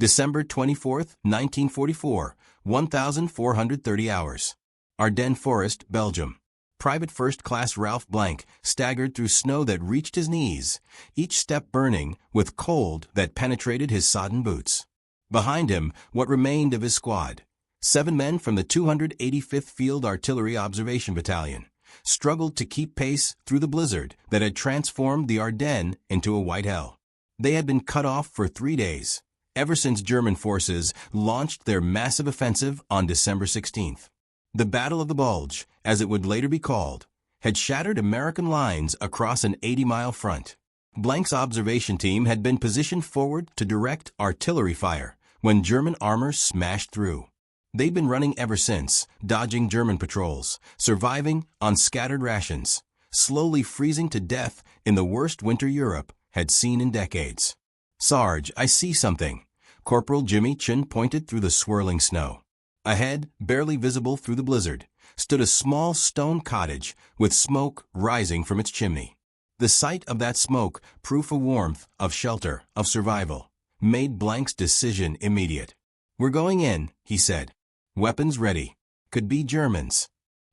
December 24th, 1944, 1,430 hours. Ardennes Forest, Belgium. Private First Class Ralph Blank staggered through snow that reached his knees, each step burning with cold that penetrated his sodden boots. Behind him, what remained of his squad. 7 men from the 285th Field Artillery Observation Battalion struggled to keep pace through the blizzard that had transformed the Ardennes into a white hell. They had been cut off for 3 days, ever since German forces launched their massive offensive on December 16th. The Battle of the Bulge, as it would later be called, had shattered American lines across an 80-mile front. Blank's observation team had been positioned forward to direct artillery fire when German armor smashed through. They'd been running ever since, dodging German patrols, surviving on scattered rations, slowly freezing to death in the worst winter Europe had seen in decades. "Sarge, I see something." Corporal Jimmy Chin pointed through the swirling snow. Ahead, barely visible through the blizzard, stood a small stone cottage with smoke rising from its chimney. The sight of that smoke, proof of warmth, of shelter, of survival, made Blank's decision immediate. "We're going in," he said. "Weapons ready." Could be Germans.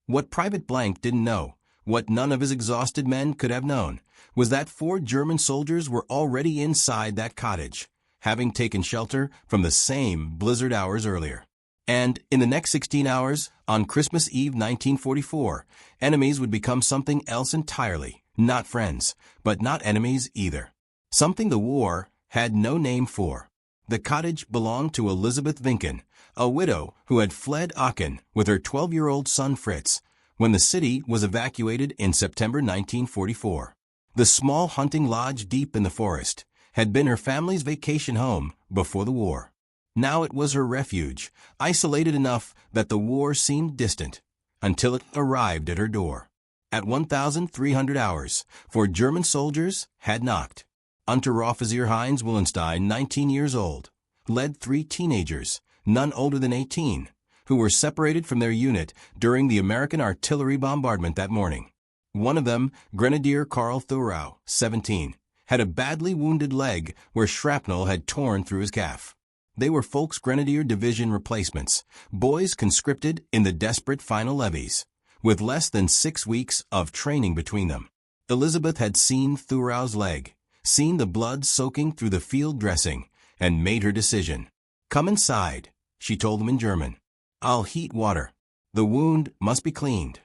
What Private Blank didn't know, what none of his exhausted men could have known, was that 4 German soldiers were already inside that cottage, having taken shelter from the same blizzard hours earlier. And in the next 16 hours, on Christmas Eve 1944, enemies would become something else entirely, not friends, but not enemies either. Something the war had no name for. The cottage belonged to Elisabeth Vincken, a widow who had fled Aachen with her 12-year-old son Fritz when the city was evacuated in September 1944. The small hunting lodge deep in the forest had been her family's vacation home before the war. Now it was her refuge, isolated enough that the war seemed distant, until it arrived at her door. At 1,300 hours, 4 German soldiers had knocked. Unteroffizier Heinz Wöllenstein, 19 years old, led 3 teenagers, none older than 18, who were separated from their unit during the American artillery bombardment that morning. One of them, Grenadier Karl Thurau, 17, had a badly wounded leg where shrapnel had torn through his calf. They were Volksgrenadier Division replacements, boys conscripted in the desperate final levies, with less than 6 weeks of training between them. Elisabeth had seen Thurau's leg, seen the blood soaking through the field dressing, and made her decision. "Come inside," she told them in German. "I'll heat water. The wound must be cleaned."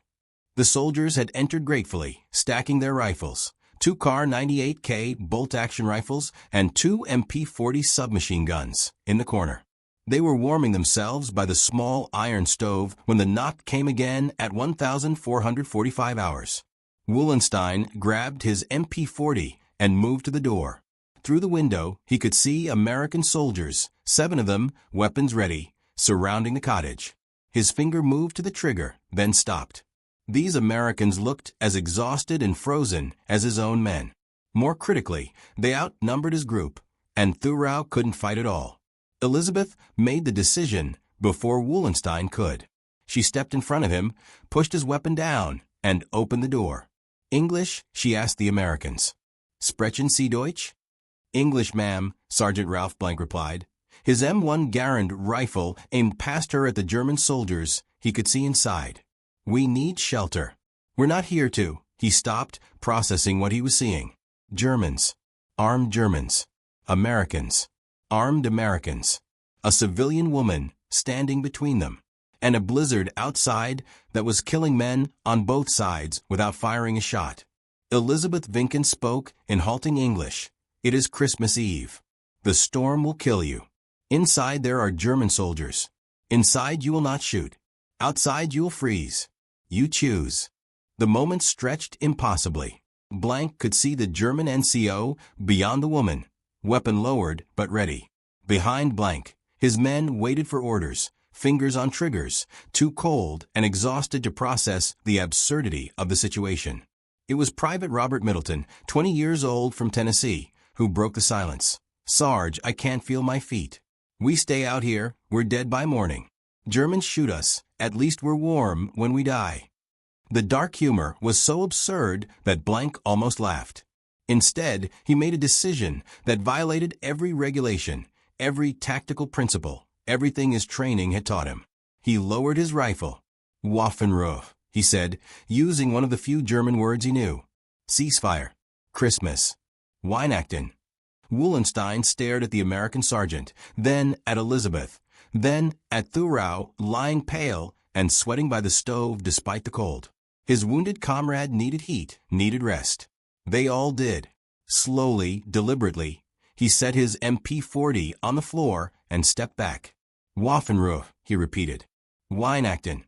The soldiers had entered gratefully, stacking their rifles, 2 Kar 98K bolt-action rifles and 2 MP40 submachine guns, in the corner. They were warming themselves by the small iron stove when the knock came again at 1,445 hours. Wöllenstein grabbed his MP40 and moved to the door. Through the window, he could see American soldiers, 7 of them, weapons ready, surrounding the cottage. His finger moved to the trigger, then stopped. These Americans looked as exhausted and frozen as his own men. More critically, they outnumbered his group, and Thurau couldn't fight at all. Elisabeth made the decision before Wöllenstein could. She stepped in front of him, pushed his weapon down, and opened the door. "English?" she asked the Americans. "Sprechen Sie Deutsch?" "English, ma'am," Sergeant Ralph Blank replied. His M1 Garand rifle aimed past her at the German soldiers he could see inside. "We need shelter. We're not here to." He stopped, processing what he was seeing. Germans. Armed Germans. Americans. Armed Americans. A civilian woman standing between them. And a blizzard outside that was killing men on both sides without firing a shot. Elisabeth Vincken spoke in halting English. "It is Christmas Eve. The storm will kill you. Inside there are German soldiers. Inside you will not shoot. Outside you will freeze. You choose." The moment stretched impossibly. Blank could see the German NCO beyond the woman, weapon lowered but ready. Behind Blank, his men waited for orders, fingers on triggers, too cold and exhausted to process the absurdity of the situation. It was Private Robert Middleton, 20 years old from Tennessee, who broke the silence. "Sarge, I can't feel my feet. We stay out here, we're dead by morning. Germans shoot us, at least we're warm when we die." The dark humor was so absurd that Blank almost laughed. Instead, he made a decision that violated every regulation, every tactical principle, everything his training had taught him. He lowered his rifle. Waffenruhe, he said, using one of the few German words he knew. Ceasefire. Christmas. Weihnachten. Wöllenstein stared at the American sergeant, then at Elisabeth, then at Thurau, lying pale and sweating by the stove despite the cold. His wounded comrade needed heat, needed rest. They all did. Slowly, deliberately, he set his MP40 on the floor and stepped back. Waffenruhe, he repeated. Weihnachten.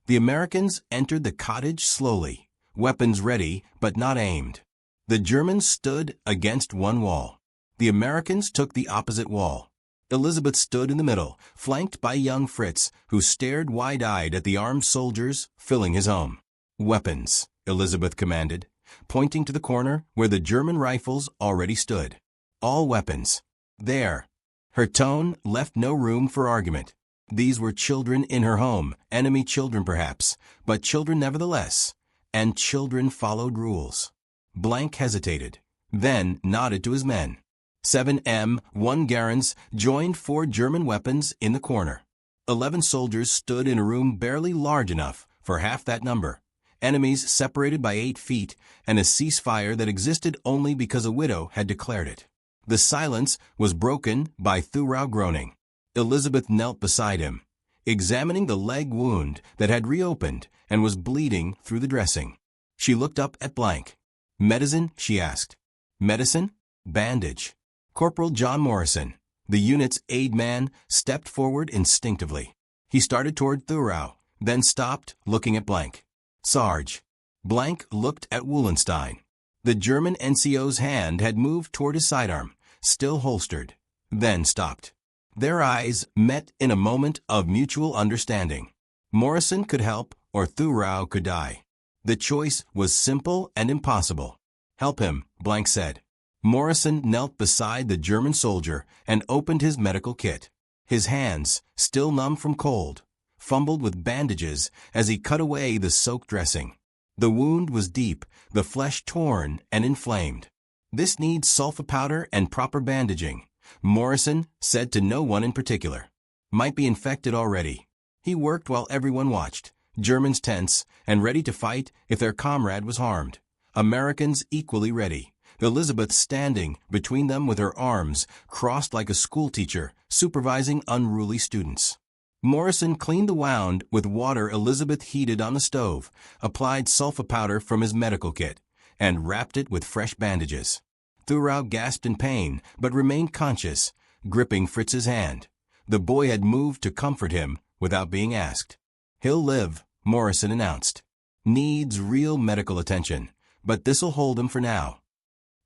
The Americans entered the cottage slowly, weapons ready but not aimed. The Germans stood against one wall. The Americans took the opposite wall. Elisabeth stood in the middle, flanked by young Fritz, who stared wide-eyed at the armed soldiers filling his home. Weapons, Elisabeth commanded, pointing to the corner where the German rifles already stood. All weapons. There. Her tone left no room for argument. These were children in her home, enemy children perhaps, but children nevertheless, and children followed rules. Blank hesitated, then nodded to his men. 7M, 1 Garens, joined 4 German weapons in the corner. 11 soldiers stood in a room barely large enough for half that number. Enemies separated by 8 feet, and a ceasefire that existed only because a widow had declared it. The silence was broken by Thurau groaning. Elisabeth knelt beside him, examining the leg wound that had reopened and was bleeding through the dressing. She looked up at Blank. Medicine, she asked. Medicine? Bandage. Corporal John Morrison, the unit's aide man, stepped forward instinctively. He started toward Thurau, then stopped, looking at Blank. Sarge. Blank looked at Wöllenstein. The German NCO's hand had moved toward his sidearm, still holstered, then stopped. Their eyes met in a moment of mutual understanding. Morrison could help, or Thurau could die. The choice was simple and impossible. Help him, Blank said. Morrison knelt beside the German soldier and opened his medical kit. His hands, still numb from cold, fumbled with bandages as he cut away the soaked dressing. The wound was deep, the flesh torn and inflamed. This needs sulfa powder and proper bandaging, Morrison said to no one in particular. Might be infected already. He worked while everyone watched, Germans tense and ready to fight if their comrade was harmed. Americans equally ready. Elisabeth standing between them with her arms crossed like a schoolteacher supervising unruly students. Morrison cleaned the wound with water Elisabeth heated on the stove, applied sulfa powder from his medical kit, and wrapped it with fresh bandages. Thurau gasped in pain, but remained conscious, gripping Fritz's hand. The boy had moved to comfort him without being asked. He'll live, Morrison announced. Needs real medical attention, but this'll hold him for now.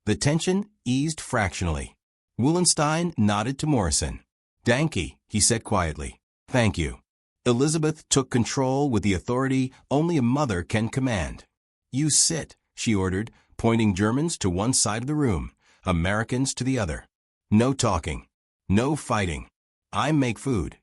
The tension eased fractionally. Wöllenstein nodded to Morrison. Danke, he said quietly. Thank you. Elisabeth took control with the authority only a mother can command. You sit, she ordered, pointing Germans to one side of the room, Americans to the other. No talking. No fighting. I make food.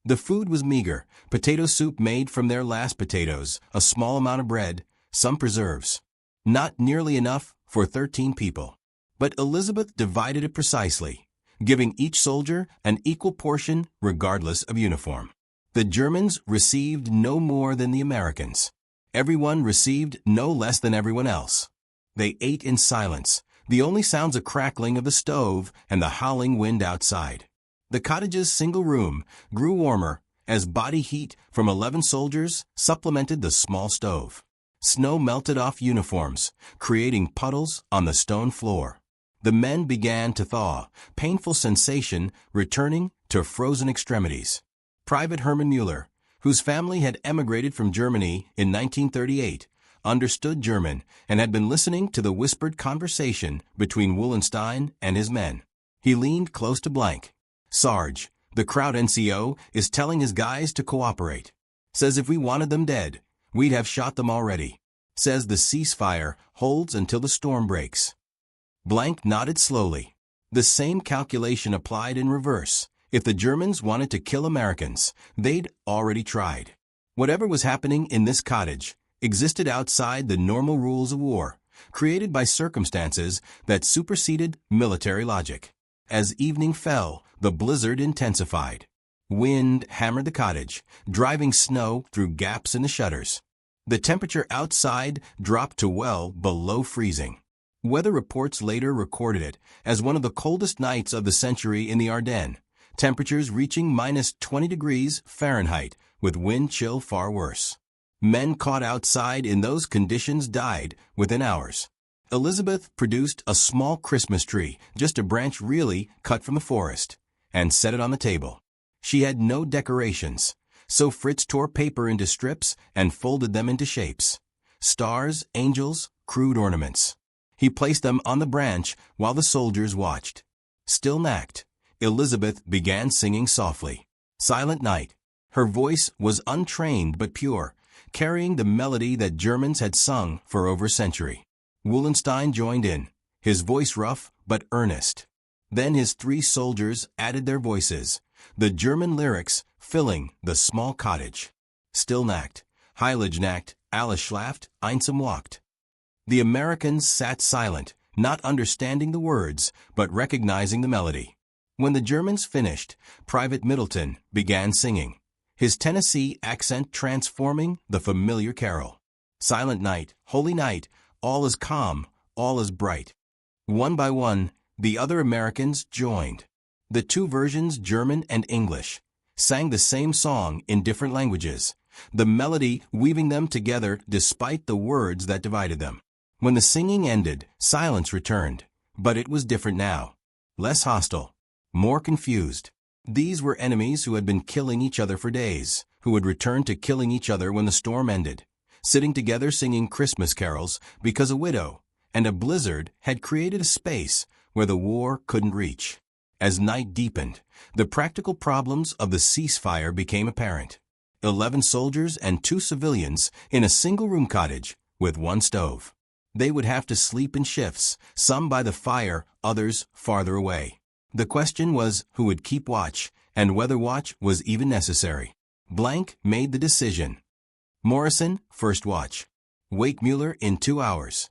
The food was meager, potato soup made from their last potatoes, a small amount of bread, some preserves. Not nearly enough for 13 people. But Elisabeth divided it precisely, giving each soldier an equal portion regardless of uniform. The Germans received no more than the Americans. Everyone received no less than everyone else. They ate in silence, the only sounds a crackling of the stove and the howling wind outside. The cottage's single room grew warmer as body heat from 11 soldiers supplemented the small stove. Snow melted off uniforms, creating puddles on the stone floor. The men began to thaw, painful sensation returning to frozen extremities. Private Hermann Müller, whose family had emigrated from Germany in 1938, understood German and had been listening to the whispered conversation between Wöllenstein and his men. He leaned close to Blank. Sarge, the Kraut NCO, is telling his guys to cooperate. Says if we wanted them dead, we'd have shot them already. Says the ceasefire holds until the storm breaks. Blank nodded slowly. The same calculation applied in reverse. If the Germans wanted to kill Americans, they'd already tried. Whatever was happening in this cottage existed outside the normal rules of war, created by circumstances that superseded military logic. As evening fell, the blizzard intensified. Wind hammered the cottage, driving snow through gaps in the shutters. The temperature outside dropped to well below freezing. Weather reports later recorded it as one of the coldest nights of the century in the Ardennes, temperatures reaching -20 degrees Fahrenheit, with wind chill far worse. Men caught outside in those conditions died within hours. Elisabeth produced a small Christmas tree, just a branch really cut from the forest, and set it on the table. She had no decorations, so Fritz tore paper into strips and folded them into shapes. Stars, angels, crude ornaments. He placed them on the branch while the soldiers watched. Still nacked, Elisabeth began singing softly. Silent Night. Her voice was untrained but pure, carrying the melody that Germans had sung for over a century. Wöllenstein joined in, his voice rough but earnest. Then his 3 soldiers added their voices, the German lyrics filling the small cottage. Still nacked, Heilig nacked, alles schlaft, einsam walked. The Americans sat silent, not understanding the words, but recognizing the melody. When the Germans finished, Private Middleton began singing, his Tennessee accent transforming the familiar carol. Silent night, holy night, all is calm, all is bright. One by one, the other Americans joined. The 2 versions, German and English, sang the same song in different languages, the melody weaving them together despite the words that divided them. When the singing ended, silence returned, but it was different now. Less hostile, more confused. These were enemies who had been killing each other for days, who would return to killing each other when the storm ended, sitting together singing Christmas carols because a widow and a blizzard had created a space where the war couldn't reach. As night deepened, the practical problems of the ceasefire became apparent. 11 soldiers and 2 civilians in a single-room cottage with 1 stove. They would have to sleep in shifts, some by the fire, others farther away. The question was who would keep watch, and whether watch was even necessary. Blank made the decision. Morrison, first watch. Wake Müller in 2 hours.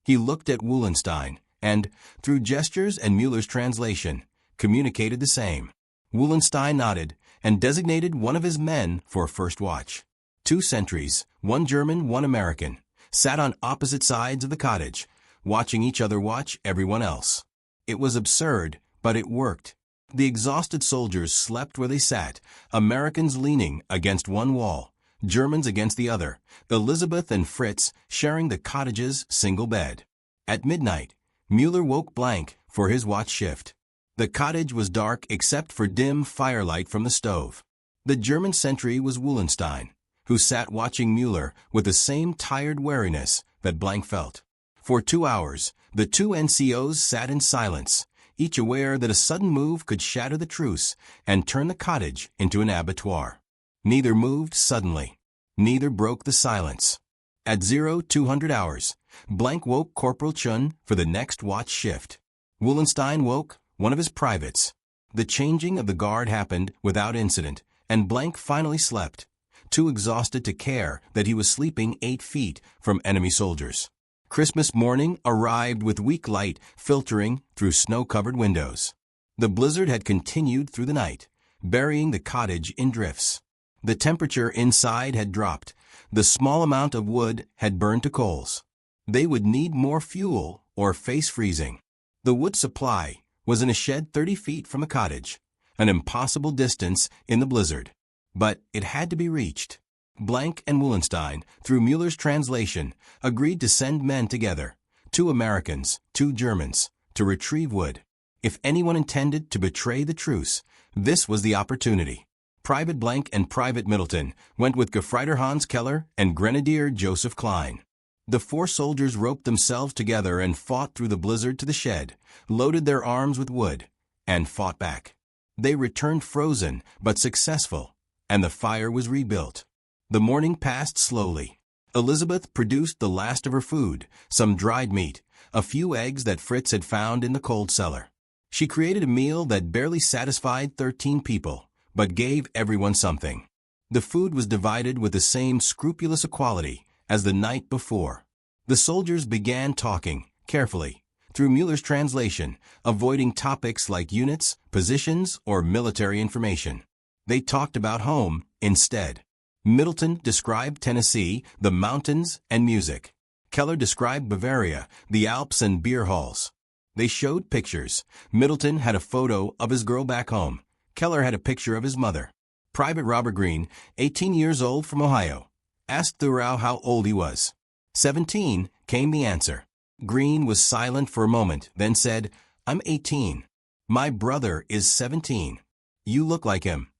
He looked at Wöllenstein, and, through gestures and Müller's translation, communicated the same. Wöllenstein nodded, and designated one of his men for first watch. 2 sentries, 1 German, 1 American, sat on opposite sides of the cottage, watching each other watch everyone else. It was absurd, but it worked. The exhausted soldiers slept where they sat, Americans leaning against one wall, Germans against the other, Elisabeth and Fritz sharing the cottage's single bed. At midnight, Müller woke Blank for his watch shift. The cottage was dark except for dim firelight from the stove. The German sentry was Wöllenstein, who sat watching Müller with the same tired wariness that Blank felt. For 2 hours, the 2 NCOs sat in silence, each aware that a sudden move could shatter the truce and turn the cottage into an abattoir. Neither moved suddenly. Neither broke the silence. At 0200 hours, Blank woke Corporal Chun for the next watch shift. Wöllenstein woke one of his privates. The changing of the guard happened without incident, and Blank finally slept, too exhausted to care that he was sleeping 8 feet from enemy soldiers. Christmas morning arrived with weak light filtering through snow-covered windows. The blizzard had continued through the night, burying the cottage in drifts. The temperature inside had dropped. The small amount of wood had burned to coals. They would need more fuel or face freezing. The wood supply was in a shed 30 feet from a cottage, an impossible distance in the blizzard. But it had to be reached. Blank and Wöllenstein, through Müller's translation, agreed to send men together, 2 Americans, 2 Germans, to retrieve wood. If anyone intended to betray the truce, this was the opportunity. Private Blank and Private Middleton went with Gefreiter Hans Keller and Grenadier Joseph Klein. The 4 soldiers roped themselves together and fought through the blizzard to the shed, loaded their arms with wood, and fought back. They returned frozen but successful, and the fire was rebuilt. The morning passed slowly. Elisabeth produced the last of her food, some dried meat, a few eggs that Fritz had found in the cold cellar. She created a meal that barely satisfied 13 people, but gave everyone something. The food was divided with the same scrupulous equality as the night before. The soldiers began talking, carefully, through Mueller's translation, avoiding topics like units, positions, or military information. They talked about home instead. Middleton described Tennessee, the mountains, and music. Keller described Bavaria, the Alps and beer halls. They showed pictures. Middleton had a photo of his girl back home. Keller had a picture of his mother. Private Robert Green, 18 years old from Ohio, asked Thurau how old he was. 17, came the answer. Green was silent for a moment, then said, "I'm 18. My brother is 17. You look like him."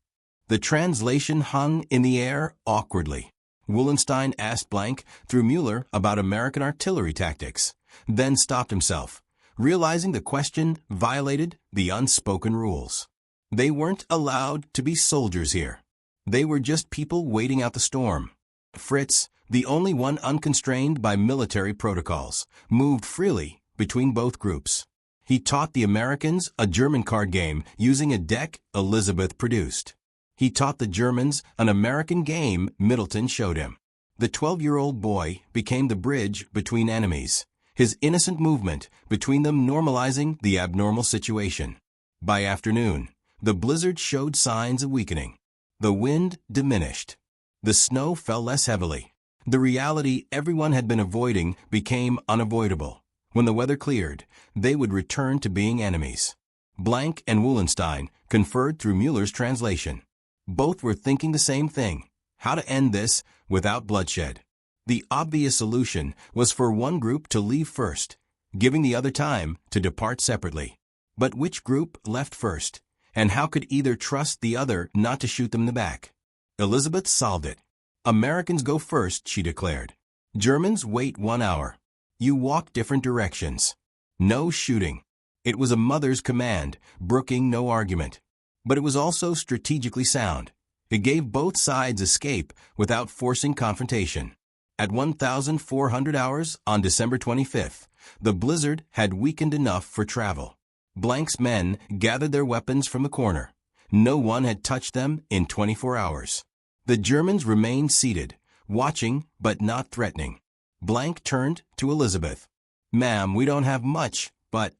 The translation hung in the air awkwardly. Wöllenstein asked blank through Mueller about American artillery tactics, then stopped himself, realizing the question violated the unspoken rules. They weren't allowed to be soldiers here. They were just people waiting out the storm. Fritz, the only one unconstrained by military protocols, moved freely between both groups. He taught the Americans a German card game using a deck Elisabeth produced. He taught the Germans an American game Middleton showed him. The 12-year-old boy became the bridge between enemies, his innocent movement between them normalizing the abnormal situation. By afternoon, the blizzard showed signs of weakening. The wind diminished. The snow fell less heavily. The reality everyone had been avoiding became unavoidable. When the weather cleared, they would return to being enemies. Blank and Wöllenstein conferred through Mueller's translation. Both were thinking the same thing: how to end this without bloodshed. The obvious solution was for one group to leave first, giving the other time to depart separately. But which group left first, and how could either trust the other not to shoot them in the back? Elisabeth solved it. "Americans go first," she declared. "Germans wait 1 hour. You walk different directions. No shooting." It was a mother's command, brooking no argument. But it was also strategically sound. It gave both sides escape without forcing confrontation. At 1,400 hours on December 25th, the blizzard had weakened enough for travel. Blank's men gathered their weapons from the corner. No one had touched them in 24 hours. The Germans remained seated, watching but not threatening. Blank turned to Elisabeth. "Ma'am, we don't have much, but—"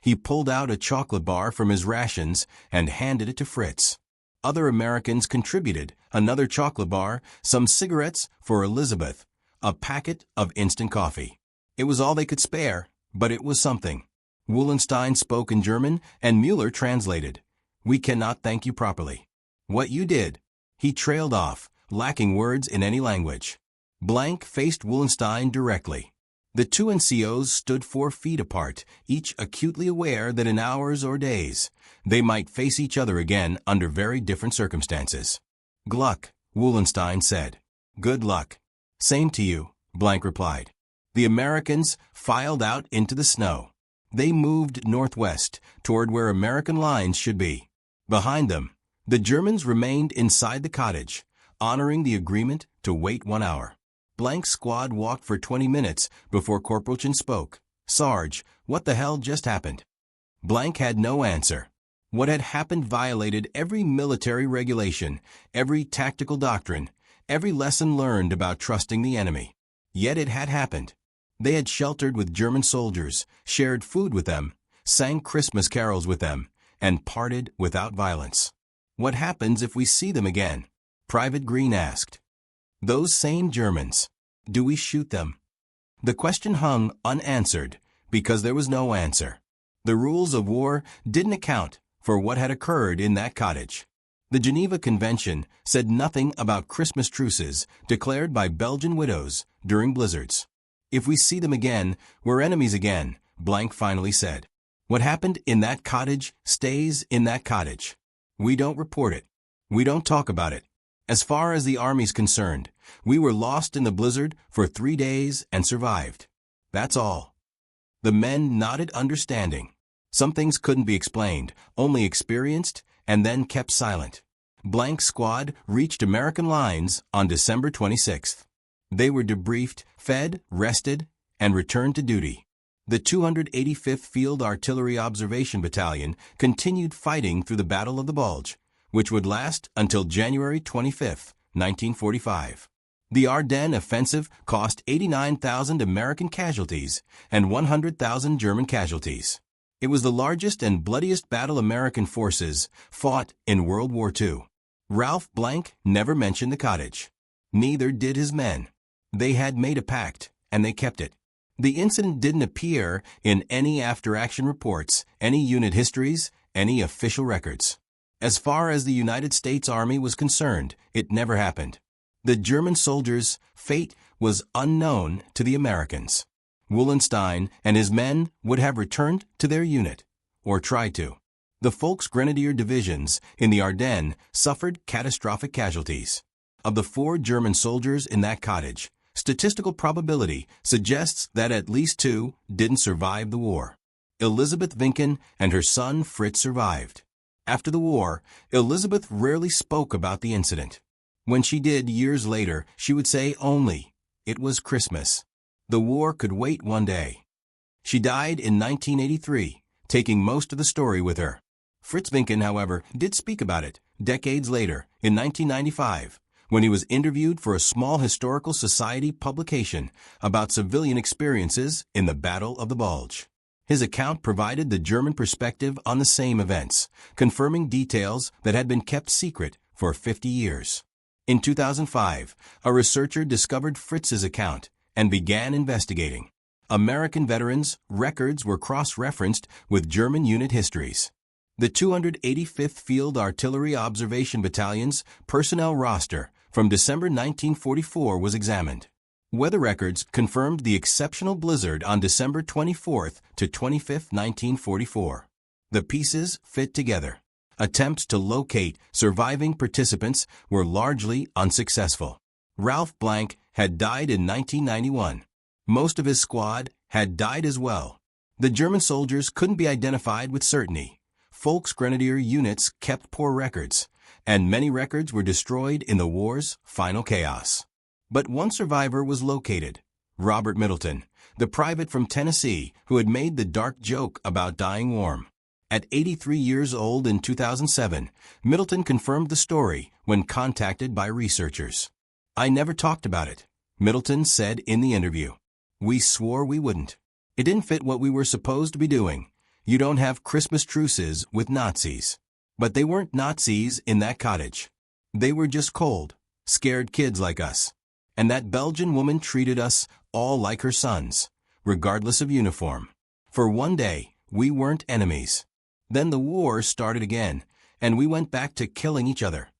He pulled out a chocolate bar from his rations and handed it to Fritz. Other Americans contributed another chocolate bar, some cigarettes for Elisabeth, a packet of instant coffee. It was all they could spare, but it was something. Wöllenstein spoke in German and Mueller translated. "We cannot thank you properly. What you did." He trailed off, lacking words in any language. Blank faced Wöllenstein directly. The two NCOs stood 4 feet apart, each acutely aware that in hours or days, they might face each other again under very different circumstances. "Gluck," Wöllenstein said. "Good luck." "Same to you," Blank replied. The Americans filed out into the snow. They moved northwest, toward where American lines should be. Behind them, the Germans remained inside the cottage, honoring the agreement to wait 1 hour. Blank's squad walked for 20 minutes before Corporal John spoke. "Sarge, what the hell just happened?" Blank had no answer. What had happened violated every military regulation, every tactical doctrine, every lesson learned about trusting the enemy. Yet it had happened. They had sheltered with German soldiers, shared food with them, sang Christmas carols with them, and parted without violence. "What happens if we see them again?" Private Green asked. "Those same Germans. Do we shoot them?" The question hung unanswered because there was no answer. The rules of war didn't account for what had occurred in that cottage. The Geneva Convention said nothing about Christmas truces declared by Belgian widows during blizzards. "If we see them again, we're enemies again," Blank finally said. "What happened in that cottage stays in that cottage. We don't report it. We don't talk about it. As far as the Army's concerned, we were lost in the blizzard for 3 days and survived. That's all." The men nodded understanding. Some things couldn't be explained, only experienced, and then kept silent. Blank's squad reached American lines on December 26th. They were debriefed, fed, rested, and returned to duty. The 285th Field Artillery Observation Battalion continued fighting through the Battle of the Bulge, which would last until January 25, 1945. The Ardennes offensive cost 89,000 American casualties and 100,000 German casualties. It was the largest and bloodiest battle American forces fought in World War II. Ralph Blank never mentioned the cottage. Neither did his men. They had made a pact, and they kept it. The incident didn't appear in any after-action reports, any unit histories, any official records. As far as the United States Army was concerned, it never happened. The German soldiers' fate was unknown to the Americans. Wöllenstein and his men would have returned to their unit, or tried to. The Volksgrenadier divisions in the Ardennes suffered catastrophic casualties. Of the 4 German soldiers in that cottage, statistical probability suggests that at least 2 didn't survive the war. Elisabeth Vincken and her son Fritz survived. After the war, Elisabeth rarely spoke about the incident. When she did years later, she would say only, "It was Christmas. The war could wait one day." She died in 1983, taking most of the story with her. Fritz Vincken, however, did speak about it decades later, in 1995, when he was interviewed for a small historical society publication about civilian experiences in the Battle of the Bulge. His account provided the German perspective on the same events, confirming details that had been kept secret for 50 years. In 2005, a researcher discovered Fritz's account and began investigating. American veterans' records were cross-referenced with German unit histories. The 285th Field Artillery Observation Battalion's personnel roster from December 1944 was examined. Weather records confirmed the exceptional blizzard on December 24th to 25th, 1944. The pieces fit together. Attempts to locate surviving participants were largely unsuccessful. Ralph Blank had died in 1991. Most of his squad had died as well. The German soldiers couldn't be identified with certainty. Volksgrenadier units kept poor records, and many records were destroyed in the war's final chaos. But one survivor was located, Robert Middleton, the private from Tennessee who had made the dark joke about dying warm. At 83 years old in 2007, Middleton confirmed the story when contacted by researchers. "I never talked about it," Middleton said in the interview. "We swore we wouldn't. It didn't fit what we were supposed to be doing. You don't have Christmas truces with Nazis." But they weren't Nazis in that cottage. They were just cold, scared kids like us. And that Belgian woman treated us all like her sons, regardless of uniform. For one day, we weren't enemies. Then the war started again, and we went back to killing each other.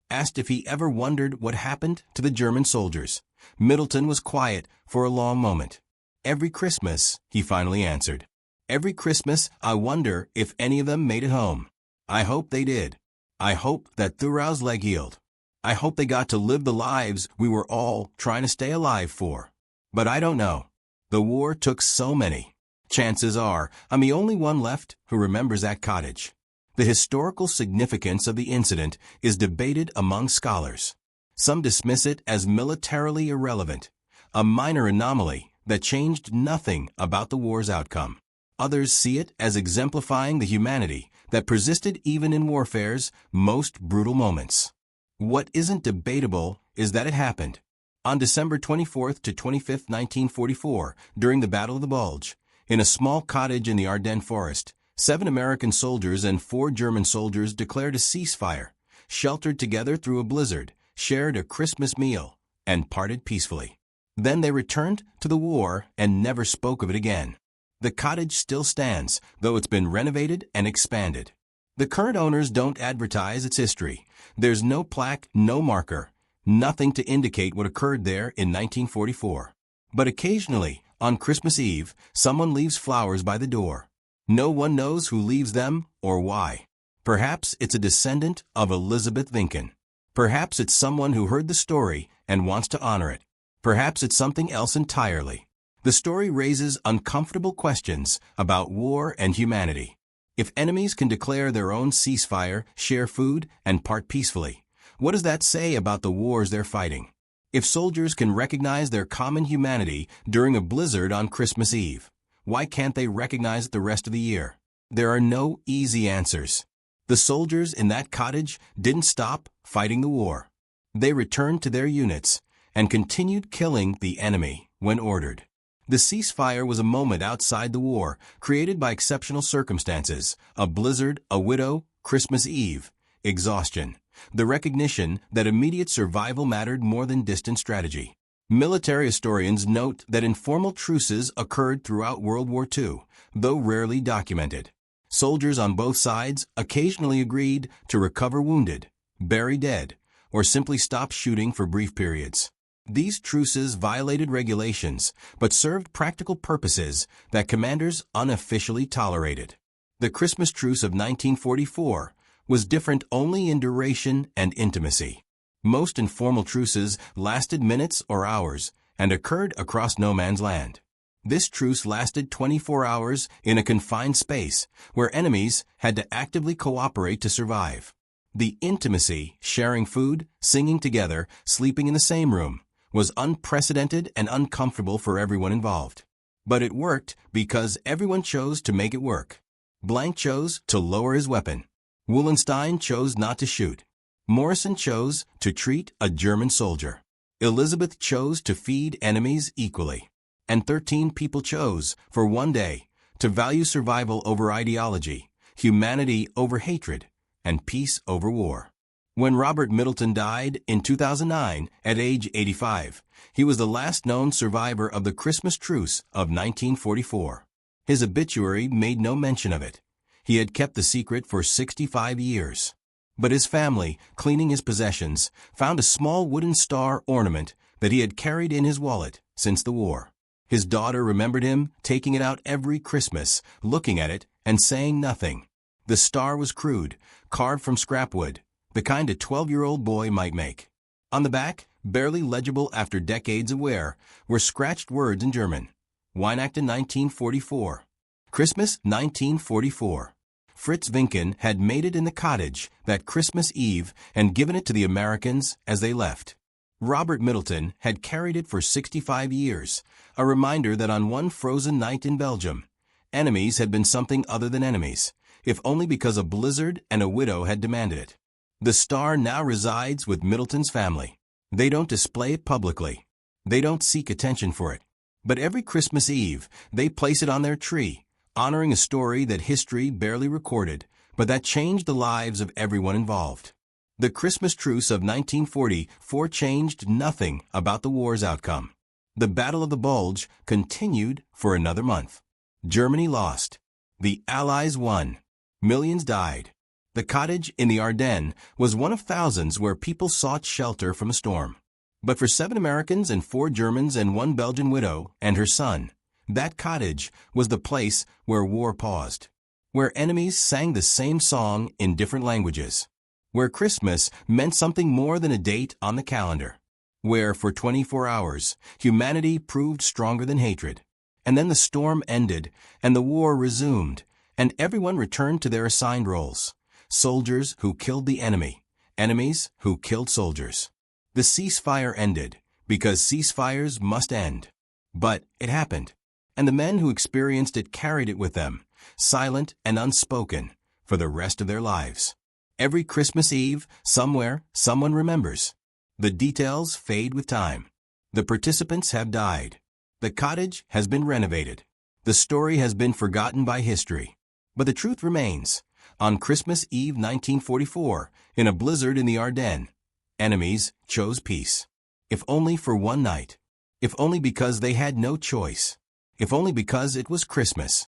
Asked if he ever wondered what happened to the German soldiers, Middleton was quiet for a long moment. "Every Christmas," he finally answered. "Every Christmas, I wonder if any of them made it home. I hope they did. I hope that Thurau's leg healed. I hope they got to live the lives we were all trying to stay alive for. But I don't know. The war took so many. Chances are I'm the only one left who remembers that cottage." The historical significance of the incident is debated among scholars. Some dismiss it as militarily irrelevant, a minor anomaly that changed nothing about the war's outcome. Others see it as exemplifying the humanity that persisted even in warfare's most brutal moments. What isn't debatable is that it happened. On December 24th to 25th, 1944, during the Battle of the Bulge, in a small cottage in the Ardennes forest, 7 American soldiers and 4 German soldiers declared a ceasefire, sheltered together through a blizzard, shared a Christmas meal, and parted peacefully. Then they returned to the war and never spoke of it again. The cottage still stands, though it's been renovated and expanded. The current owners don't advertise its history. There's no plaque, no marker, nothing to indicate what occurred there in 1944. But occasionally, on Christmas Eve, someone leaves flowers by the door. No one knows who leaves them or why. Perhaps it's a descendant of Elisabeth Vincken. Perhaps it's someone who heard the story and wants to honor it. Perhaps it's something else entirely. The story raises uncomfortable questions about war and humanity. If enemies can declare their own ceasefire, share food, and part peacefully, what does that say about the wars they're fighting? If soldiers can recognize their common humanity during a blizzard on Christmas Eve, why can't they recognize it the rest of the year? There are no easy answers. The soldiers in that cottage didn't stop fighting the war. They returned to their units, and continued killing the enemy when ordered. The ceasefire was a moment outside the war, created by exceptional circumstances, a blizzard, a widow, Christmas Eve, exhaustion, the recognition that immediate survival mattered more than distant strategy. Military historians note that informal truces occurred throughout World War II, though rarely documented. Soldiers on both sides occasionally agreed to recover wounded, bury dead, or simply stop shooting for brief periods. These truces violated regulations, but served practical purposes that commanders unofficially tolerated. The Christmas Truce of 1944 was different only in duration and intimacy. Most informal truces lasted minutes or hours and occurred across no man's land. This truce lasted 24 hours in a confined space where enemies had to actively cooperate to survive. The intimacy, sharing food, singing together, sleeping in the same room, was unprecedented and uncomfortable for everyone involved. But it worked because everyone chose to make it work. Blank chose to lower his weapon. Wöllenstein chose not to shoot. Morrison chose to treat a German soldier. Elisabeth chose to feed enemies equally. And 13 people chose, for one day, to value survival over ideology, humanity over hatred, and peace over war. When Robert Middleton died in 2009 at age 85, he was the last known survivor of the Christmas Truce of 1944. His obituary made no mention of it. He had kept the secret for 65 years. But his family, cleaning his possessions, found a small wooden star ornament that he had carried in his wallet since the war. His daughter remembered him taking it out every Christmas, looking at it, and saying nothing. The star was crude, carved from scrap wood, the kind a 12-year-old boy might make. On the back, barely legible after decades of wear, were scratched words in German. Weihnachten 1944. Christmas 1944. Fritz Vincken had made it in the cottage that Christmas Eve and given it to the Americans as they left. Robert Middleton had carried it for 65 years, a reminder that on one frozen night in Belgium, enemies had been something other than enemies, if only because a blizzard and a widow had demanded it. The star now resides with Middleton's family. They don't display it publicly. They don't seek attention for it. But every Christmas Eve, they place it on their tree, honoring a story that history barely recorded, but that changed the lives of everyone involved. The Christmas Truce of 1944 changed nothing about the war's outcome. The Battle of the Bulge continued for another month. Germany lost. The Allies won. Millions died. The cottage in the Ardennes was one of thousands where people sought shelter from a storm. But for 7 Americans and 4 Germans and 1 Belgian widow and her son, that cottage was the place where war paused, where enemies sang the same song in different languages, where Christmas meant something more than a date on the calendar, where for 24 hours humanity proved stronger than hatred. And then the storm ended and the war resumed, and everyone returned to their assigned roles. Soldiers who killed the enemy, enemies who killed soldiers. The ceasefire ended, because ceasefires must end. But it happened, and the men who experienced it carried it with them, silent and unspoken, for the rest of their lives. Every Christmas Eve, somewhere, someone remembers. The details fade with time. The participants have died. The cottage has been renovated. The story has been forgotten by history. But the truth remains. On Christmas Eve 1944, in a blizzard in the Ardennes, enemies chose peace. If only for one night. If only because they had no choice. If only because it was Christmas.